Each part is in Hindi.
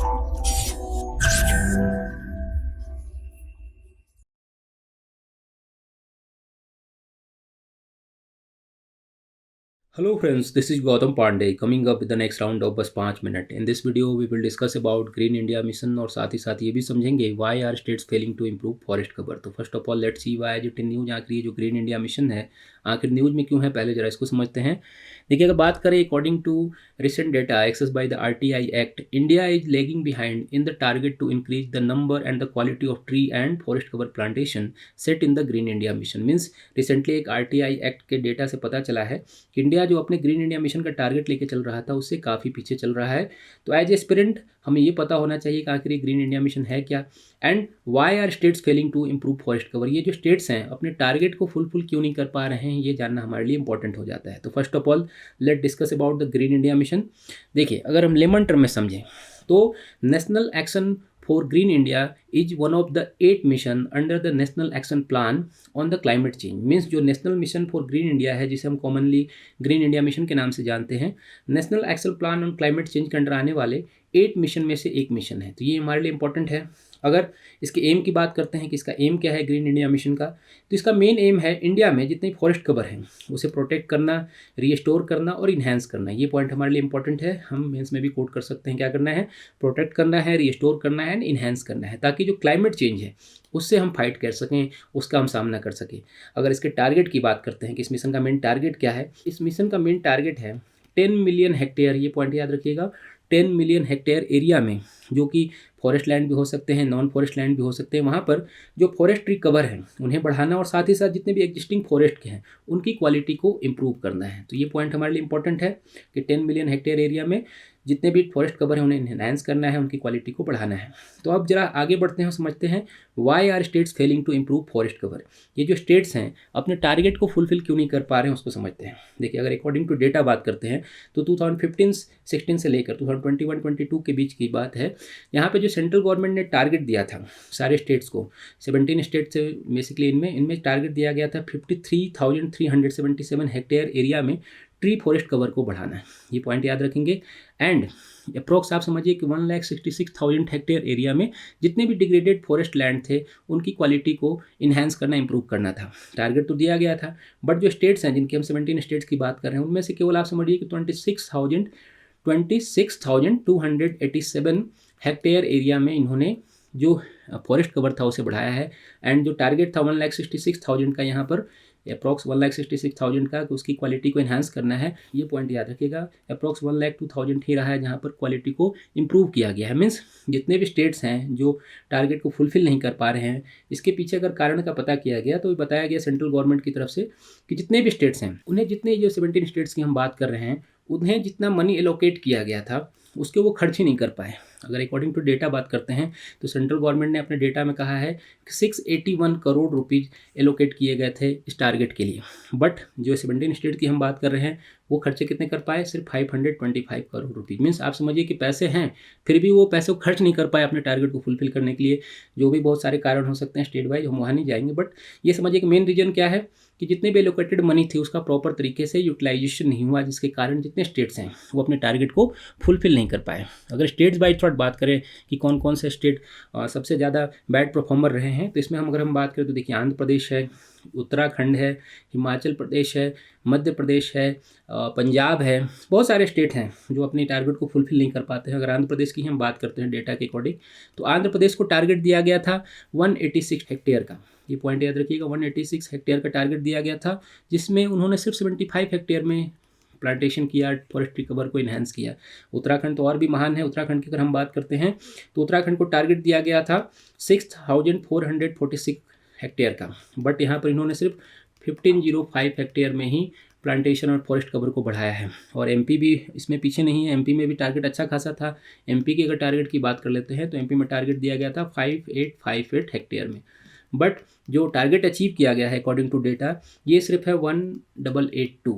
Hello friends, this is Gautam Pandey coming up with the next round of बस 5 minute. In this video we will discuss about Green India Mission और साथ ही साथ ये भी समझेंगे why are states failing to improve forest cover. तो first of all let's see why it in news. आखिर ये जो ग्रीन इंडिया मिशन है आखिर न्यूज़ में क्यों है, पहले जरा इसको समझते हैं. देखिए, अगर बात करें according to recent data accessed by the RTI act, India is lagging behind in the target to increase the number and the quality of tree and forest cover plantation set in the green India mission. Means recently एक RTI एक्ट के डेटा से पता चला है कि इंडिया जो अपने ग्रीन इंडिया मिशन का टारगेट लेके चल रहा था उससे काफ़ी पीछे चल रहा है. तो एज एस्पिरेंट हमें ये पता होना चाहिए कि आखिर ये ग्रीन इंडिया मिशन है क्या and why are states failing to improve forest cover. ये जो स्टेट्स हैं अपने टारगेट को फुलफिल क्यों नहीं कर पा रहे हैं, ये जानना हमारे लिए इंपॉर्टेंट हो जाता है. तो first of all let discuss about the green India mission. देखिए, अगर हम लेमन टर्म में समझें तो national action for green India is one of the 8 mission under the national action plan on the climate change. Means जो national mission for green India है, जिसे हम कॉमनली ग्रीन इंडिया मिशन के नाम से जानते हैं, national action plan on climate change के अंडर आने वाले 8 मिशन में से एक मिशन है. तो ये हमारे लिए इंपॉर्टेंट है. अगर इसके एम की बात करते हैं कि इसका एम क्या है ग्रीन इंडिया मिशन का, तो इसका मेन एम है इंडिया में जितने फॉरेस्ट कवर हैं उसे प्रोटेक्ट करना, रीस्टोर करना और इन्हेंस करना. ये पॉइंट हमारे लिए इंपॉर्टेंट है. हम मेंस में भी कोट कर सकते हैं क्या करना है, प्रोटेक्ट करना है, रीस्टोर करना है एंड इन्हेंस करना है, ताकि जो क्लाइमेट चेंज है उससे हम फाइट कर सकें, उसका हम सामना कर सकें. अगर इसके टारगेट की बात करते हैं कि इस मिशन का मेन टारगेट क्या है, इस मिशन का मेन टारगेट है 10 मिलियन हेक्टेयर. ये पॉइंट याद रखिएगा, 10 मिलियन हेक्टेयर एरिया में, जो कि फॉरेस्ट लैंड भी हो सकते हैं, नॉन फॉरेस्ट लैंड भी हो सकते हैं, वहाँ पर जो फॉरेस्ट ट्री कवर है उन्हें बढ़ाना और साथ ही साथ जितने भी एग्जिस्टिंग फॉरेस्ट के हैं उनकी क्वालिटी को इम्प्रूव करना है. तो ये पॉइंट हमारे लिए इंपॉर्टेंट है कि 10 मिलियन हेक्टेयर एरिया में जितने भी फॉरेस्ट कवर है उन्हें इन्हेंस करना है, उनकी क्वालिटी को बढ़ाना है. तो अब जरा आगे बढ़ते हैं और समझते हैं why are states failing to improve forest cover. ये जो स्टेट्स हैं अपने टारगेट को फुलफिल क्यों नहीं कर पा रहे हैं उसको समझते हैं. देखिए, अगर अकॉर्डिंग टू डेटा बात करते हैं तो 2015-16 से लेकर 2021-22 के बीच की बात है. यहाँ पे जो सेंट्रल गवर्नमेंट ने टारगेट दिया था सारे स्टेट्स को, 17 स्टेट से बेसिकली इनमें टारगेट दिया गया था 53,377 हेक्टेयर एरिया में ट्री फॉरेस्ट कवर को बढ़ाना है. ये पॉइंट याद रखेंगे. एंड अप्रोक्स आप समझिए कि 1,66,000 हेक्टेयर एरिया में जितने भी डिग्रेडेड फॉरेस्ट लैंड थे उनकी क्वालिटी को इन्हेंस करना, इंप्रूव करना था. टारगेट तो दिया गया था, बट जो स्टेट्स हैं जिनके हम 17 स्टेट्स की बात कर रहे हैं उनमें से केवल आप समझिए कि 26,287 हेक्टेयर एरिया में इन्होंने जो फॉरेस्ट कवर था उसे बढ़ाया है. एंड जो टारगेट था 1,66,000 का, यहाँ पर अप्रॉक्स 1,66,000 का, उसकी क्वालिटी को इन्हांस करना है. ये पॉइंट याद रखिएगा. अप्रॉक्स 1,02,000 ही रहा है जहाँ पर क्वालिटी को इम्प्रूव किया गया है. मीन्स जितने भी स्टेट्स हैं जो टारगेट को फुलफिल नहीं कर पा रहे हैं, इसके पीछे अगर कारण का पता किया गया तो बताया गया सेंट्रल गवर्नमेंट की तरफ से कि जितने भी स्टेट्स हैं उन्हें, जितने जो 17 स्टेट्स की हम बात कर रहे हैं, उन्हें जितना मनी एलोकेट किया गया था उसके वो खर्च ही नहीं कर पाए. अगर अकॉर्डिंग टू डेटा बात करते हैं तो सेंट्रल गवर्नमेंट ने अपने डेटा में कहा है कि 681 करोड़ रुपीज़ एलोकेट किए गए थे इस टारगेट के लिए. बट जो 17 स्टेट की हम बात कर रहे हैं वो खर्चे कितने कर पाए, सिर्फ 525 करोड़ रुपीज़. मीन्स आप समझिए कि पैसे हैं फिर भी वो पैसे को खर्च नहीं कर पाए अपने टारगेट को फुलफिल करने के लिए. जो भी बहुत सारे कारण हो सकते हैं स्टेट वाइज, हम वहाँ नहीं जाएंगे. बट ये समझिए कि मेन रीजन क्या है कि जितने भी एलोकेटेड मनी थी उसका प्रॉपर तरीके से यूटिलाइजेशन नहीं हुआ, जिसके कारण जितने स्टेट्स हैं वो अपने टारगेट को फुलफिल नहीं कर पाए. अगर स्टेट्स बाई थॉट बात करें कि कौन कौन से स्टेट सबसे ज़्यादा बैड परफॉर्मर रहे हैं, तो इसमें अगर हम बात करें तो देखिए, आंध्र प्रदेश है, उत्तराखंड है, हिमाचल प्रदेश है, मध्य प्रदेश है, पंजाब है. बहुत सारे स्टेट हैं जो अपनी टारगेट को फुलफिल नहीं कर पाते हैं. अगर आंध्र प्रदेश की हम बात करते हैं डेटा के अकॉर्डिंग, तो आंध्र प्रदेश को टारगेट दिया गया था 186 हेक्टेयर का. ये पॉइंट याद रखिएगा, 186 हेक्टेयर का टारगेट दिया गया था, जिसमें उन्होंने सिर्फ 75 हेक्टेयर में प्लांटेशन किया, फॉरेस्ट्री कवर को इन्हेंस किया. उत्तराखंड तो और भी महान है. उत्तराखंड की अगर हम बात करते हैं तो उत्तराखंड को टारगेट दिया गया था 6,446 हेक्टेयर का, बट यहाँ पर इन्होंने सिर्फ 1505 हेक्टेयर में ही प्लांटेशन और फॉरेस्ट कवर को बढ़ाया है. और एमपी भी इसमें पीछे नहीं है. एमपी में भी टारगेट अच्छा खासा था. एमपी की अगर टारगेट की बात कर लेते हैं तो एमपी में टारगेट दिया गया था 5858 हेक्टेयर में, बट जो टारगेट अचीव किया गया है अकॉर्डिंग टू डेटा ये सिर्फ है 1882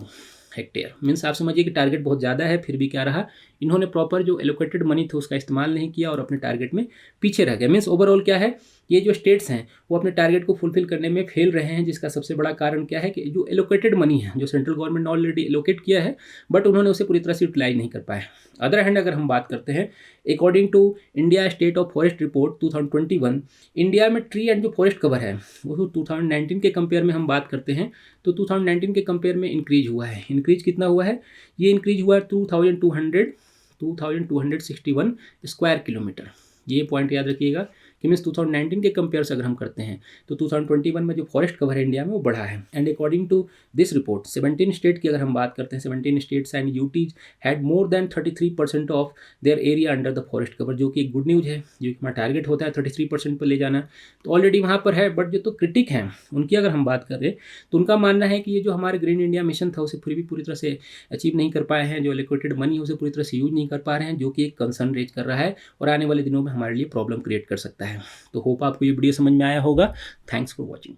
हेक्टेयर. मीन्स आप समझिए कि टारगेट बहुत ज़्यादा है फिर भी क्या रहा, इन्होंने प्रॉपर जो एलोकेटेड मनी थे उसका इस्तेमाल नहीं किया और अपने टारगेट में पीछे रह गए। मीन्स ओवरऑल क्या है, ये जो स्टेट्स हैं वो अपने टारगेट को फुलफिल करने में फेल रहे हैं, जिसका सबसे बड़ा कारण क्या है कि जो एलोकेटेड मनी है, जो सेंट्रल गवर्नमेंट ने ऑलरेडी एलोकेट किया है, बट उन्होंने उसे पूरी तरह से यूटिलाइज नहीं कर पाए। अदर हैंड अगर हम बात करते हैं, according to India state of forest report 2021, India में ट्री एंड जो फॉरेस्ट कवर है वो 2019 के कंपेयर में हम बात करते हैं तो 2019 के कंपेयर में इंक्रीज हुआ है। इंक्रीज कितना हुआ है, ये इंक्रीज हुआ है 2261 स्क्वायर किलोमीटर। ये पॉइंट याद रखिएगा कि मीन्स 2019 के कंपेयर से अगर हम करते हैं तो 2021 में जो फॉरेस्ट कवर है इंडिया में वो बढ़ा है। And according to this report 17 state की अगर हम बात करते हैं, 17 states and UTs had more than 33% of their area under the forest cover, जो कि एक गुड न्यूज़ है। जो हमारा टारगेट होता है 33% पर ले जाना, तो ऑलरेडी वहाँ पर है। बट जो तो क्रिटिक हैं उनकी अगर हम बात करें तो उनका मानना है कि ये जो हमारे ग्रीन इंडिया मिशन था उसे फिर भी पूरी तरह से अचीव नहीं कर पाए हैं, जो एलोकेटेड मनी है उसे पूरी तरह से यूज नहीं कर पा रहे हैं, जो कि एक कंसर्न रेज कर रहा है और आने वाले दिनों में हमारे लिए प्रॉब्लम क्रिएट कर सकता है। तो होप आपको ये वीडियो समझ में आया होगा। Thanks for watching.